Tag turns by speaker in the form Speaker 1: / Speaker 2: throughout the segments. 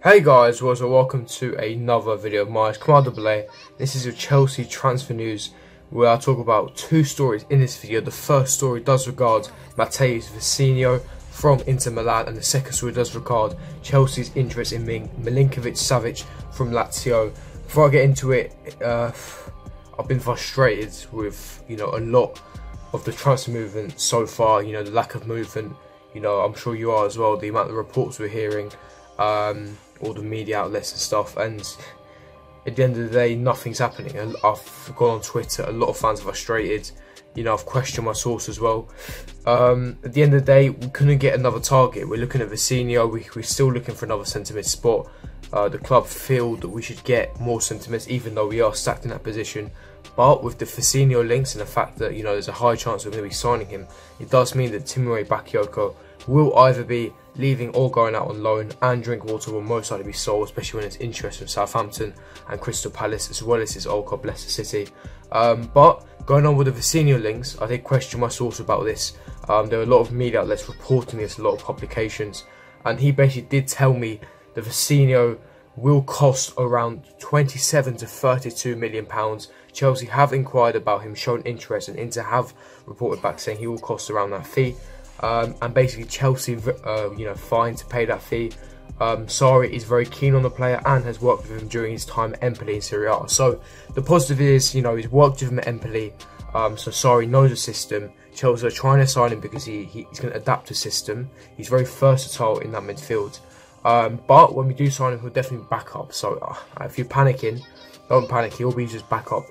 Speaker 1: Hey guys, welcome to another video of mine. Command Double. This is your Chelsea transfer news, where I talk about two stories in this video. The first story does regard Matheus Vecino from Inter Milan, and the second story does regard Chelsea's interest in Milinkovic Savic from Lazio. Before I get into it, I've been frustrated with a lot of the transfer movement so far. The lack of movement. I'm sure you are as well. The amount of reports we're hearing. All the media outlets and stuff, and at the end of the day nothing's happening. And I've gone on Twitter, a lot of fans are frustrated. I've questioned my source as well. At the end of the day, we couldn't get another target. We're looking at Vecino, we're still looking for another centre mid spot. The club feel that we should get more centre mids, even though we are stacked in that position. But with the Vecino links and the fact that there's a high chance we're going to be signing him, it does mean that Timothy Bakayoko will either be leaving or going out on loan, and Drinkwater will most likely be sold, especially when there's interest from Southampton and Crystal Palace, as well as his old club Leicester City. But going on with the Vecino links, I did question my source about this. There were a lot of media outlets reporting this, a lot of publications, and he basically did tell me that Vecino will cost around 27 to 32 million pounds. Chelsea have inquired about him, shown interest, and Inter have reported back saying he will cost around that fee. And basically Chelsea, fine to pay that fee. Sarri is very keen on the player and has worked with him during his time at Empoli in Serie A. So the positive is, he's worked with him at Empoli, so Sarri knows the system. Chelsea are trying to sign him because he's going to adapt the system. He's very versatile in that midfield. But when we do sign him, he'll definitely back up. So if you're panicking, don't panic. He'll be just backup.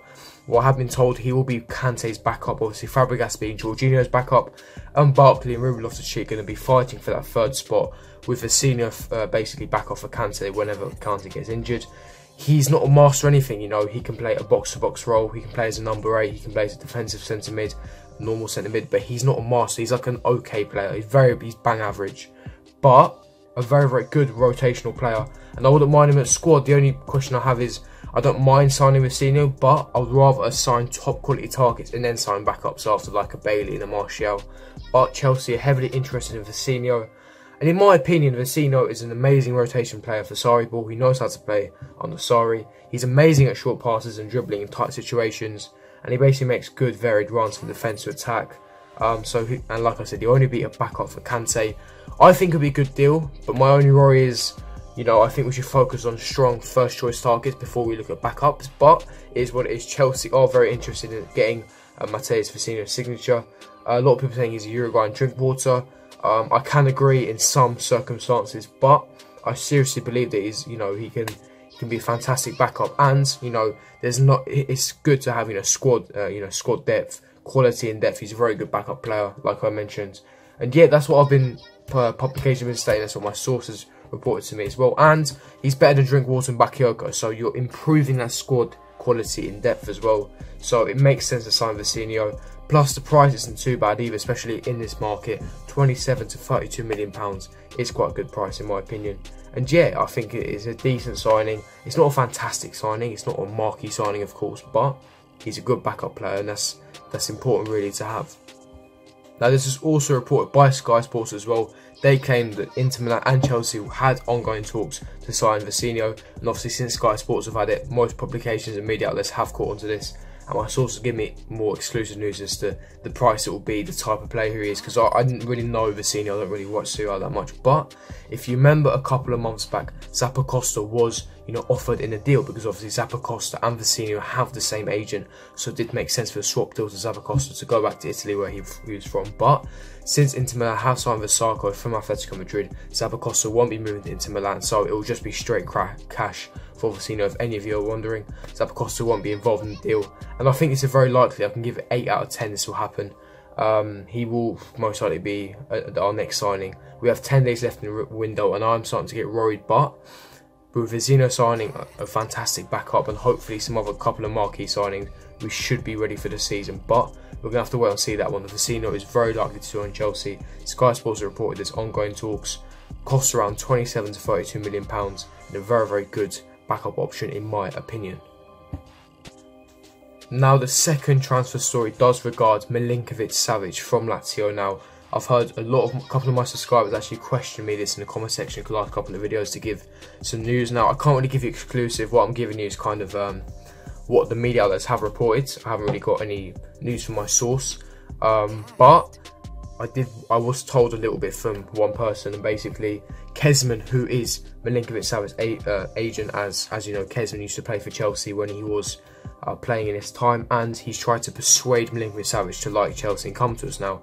Speaker 1: Well, I have been told he will be Kante's backup. Obviously, Fabregas being Jorginho's backup, and Barkley and Ruben Loftus-Cheek going to be fighting for that third spot, with Vecino basically back off for Kante whenever Kante gets injured. He's not a master or anything. He can play a box-to-box role. He can play as a number 8. He can play as a defensive centre mid, normal centre mid. But he's not a master. He's like an okay player. He's bang average, but a very, very good rotational player. And I wouldn't mind him at squad. The only question I have is, I don't mind signing Vecino, but I would rather assign top quality targets and then sign backups after, like a Bailey and a Martial. But Chelsea are heavily interested in Vecino, and in my opinion, Vecino is an amazing rotation player for Sarri ball. He knows how to play under Sarri. He's amazing at short passes and dribbling in tight situations, and he basically makes good varied runs from defence to attack. And like I said, he'll only be a backup for Kante. I think it'll be a good deal, but my only worry is, I think we should focus on strong first choice targets before we look at backups. But it is what it is. Chelsea are very interested in getting Matheus Vecino's signature. A lot of people saying he's a Uruguayan Drinkwater. I can agree in some circumstances, but I seriously believe that he can be a fantastic backup. And it's good to have squad depth, quality and depth. He's a very good backup player, like I mentioned. And yeah, that's what I've been publication been stating. That's what my sources reported to me as well. And he's better than Drinkwater and Bakayoko, so you're improving that squad quality and depth as well. So it makes sense to sign Vecino. Plus the price isn't too bad either, especially in this market. 27 to 32 million pounds is quite a good price in my opinion. And yeah, I think it is a decent signing. It's not a fantastic signing, it's not a marquee signing of course, but he's a good backup player, and that's important really to have. Now this is also reported by Sky Sports as well. They claimed that Inter Milan and Chelsea had ongoing talks to sign Vecino, and obviously since Sky Sports have had it, most publications and media outlets have caught onto this, and my sources give me more exclusive news as to the price it will be, the type of player he is, because I didn't really know Vecino, I don't really watch Serie A that much. But if you remember a couple of months back, Zappacosta was offered in a deal, because obviously Zappacosta and Vecino have the same agent, so it did make sense for the swap deal to Zappacosta to go back to Italy where he was from. But since Inter Milan have signed Vecino from Atletico Madrid, Zappacosta won't be moving to Inter Milan, so it will just be straight cash for Vecino. If any of you are wondering, Zappacosta won't be involved in the deal, and I think it's very likely. I can give it 8 out of 10 this will happen. He will most likely be our next signing. We have 10 days left in the window, and I'm starting to get worried, but with Vecino signing a fantastic backup and hopefully some other couple of marquee signings, we should be ready for the season. But we're going to have to wait and see that one. The Vecino is very likely to join Chelsea. Sky Sports have reported there's ongoing talks. Costs around 27 to 32 million pounds, and a very, very good backup option in my opinion. Now the second transfer story does regard Milinkovic Savic from Lazio. Now I've heard a couple of my subscribers actually question me this in the comment section the last couple of videos to give some news. Now I can't really give you exclusive. What I'm giving you is kind of what the media outlets have reported. I haven't really got any news from my source, but I was told a little bit from one person, and basically Kezman, who is Milinkovic-Savic's agent, as you know, Kezman used to play for Chelsea when he was playing in his time, and he's tried to persuade Milinkovic-Savic to like Chelsea and come to us now.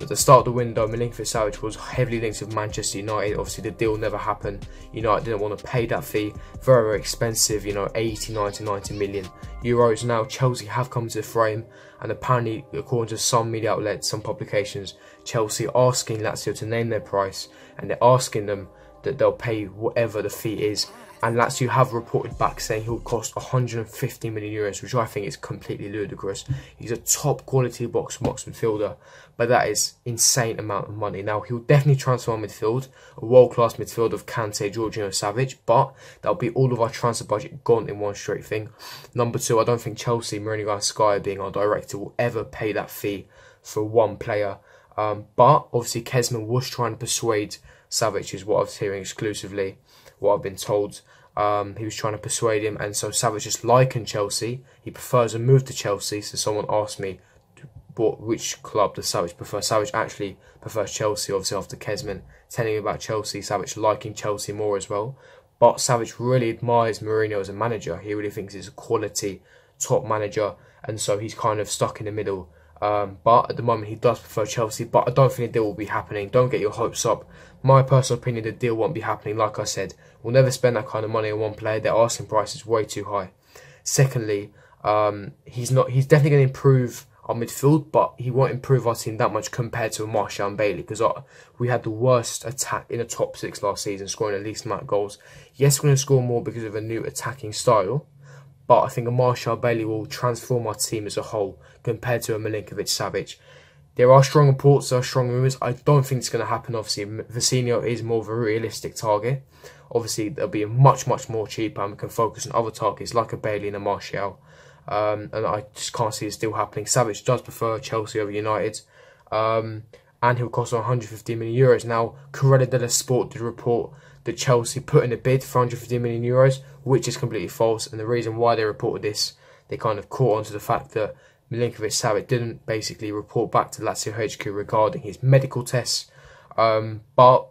Speaker 1: At the start of the window, Milinkovic-Savic was heavily linked with Manchester United. Obviously, the deal never happened. United didn't want to pay that fee. Very, very expensive, you know, 80, 90 million euros. Now, Chelsea have come to the frame, and apparently, according to some media outlets, some publications, Chelsea are asking Lazio to name their price, and they're asking them that they'll pay whatever the fee is. And Lazio have reported back saying he'll cost 150 million euros, which I think is completely ludicrous. He's a top quality box-to-box midfielder, but that is insane amount of money. Now, he'll definitely transform midfield, a world-class midfield of Kante, Jorginho, Savic, but that'll be all of our transfer budget gone in one straight thing. Number two, I don't think Chelsea, Mourinho and Sky, being our director, will ever pay that fee for one player. But obviously, Kezman was trying to persuade Savic, is what I was hearing exclusively, what I've been told. He was trying to persuade him, and so Savic just liking Chelsea. He prefers a move to Chelsea. So someone asked me, which club does Savic prefer? Savic actually prefers Chelsea, obviously after Kezman telling him about Chelsea. Savic liking Chelsea more as well. But Savic really admires Mourinho as a manager. He really thinks he's a quality top manager, and so he's kind of stuck in the middle. But at the moment he does prefer Chelsea, but I don't think the deal will be happening. Don't get your hopes up. My personal opinion, the deal won't be happening. Like I said, we'll never spend that kind of money on one player. Their asking price is way too high. Secondly, he's definitely going to improve our midfield, but he won't improve our team that much compared to a Martial and Bailey, because we had the worst attack in the top six last season, scoring the least amount of goals. Yes, we're going to score more because of a new attacking style, but I think a Martial Bailey will transform our team as a whole compared to a Milinkovic-Savic. There are strong reports, there are strong rumours. I don't think it's going to happen. Obviously, Vecino is more of a realistic target. Obviously, they'll be much more cheaper, and we can focus on other targets like a Bailey and a Martial. And I just can't see it still happening. Savic does prefer Chelsea over United. And he'll cost 150 million euros. Now, Corriere dello Sport did report that Chelsea put in a bid for 150 million euros, which is completely false. And the reason why they reported this, they kind of caught onto the fact that Milinkovic-Savic didn't basically report back to Lazio HQ regarding his medical tests. But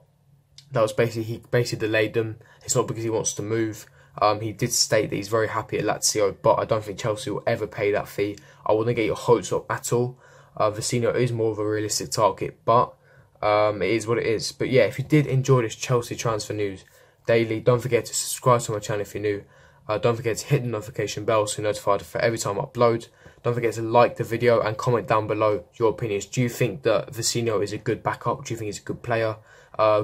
Speaker 1: that was he basically delayed them. It's not because he wants to move. He did state that he's very happy at Lazio, but I don't think Chelsea will ever pay that fee. I wouldn't get your hopes up at all. Vecino is more of a realistic target, but it is what it is. But yeah, if you did enjoy this Chelsea transfer news daily, don't forget to subscribe to my channel if you're new. Don't forget to hit the notification bell so you're notified for every time I upload. Don't forget to like the video and comment down below your opinions. Do you think that Vecino is a good backup? Do you think he's a good player?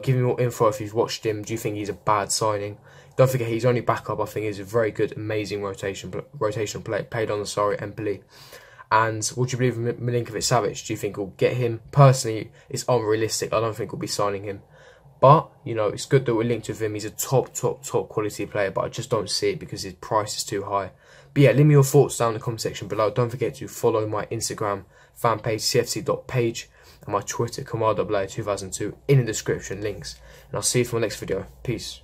Speaker 1: Give me more info if you've watched him. Do you think he's a bad signing? Don't forget he's only backup. I think he's a very good, amazing rotational player. Played on the Empoli. And what do you believe of Milinkovic-Savic? Do you think we'll get him? Personally, it's unrealistic. I don't think we'll be signing him. But, you know, it's good that we're linked with him. He's a top quality player, but I just don't see it because his price is too high. But yeah, leave me your thoughts down in the comment section below. Don't forget to follow my Instagram fan page, cfc.page, and my Twitter, Kamar2002, in the description links. And I'll see you for my next video. Peace.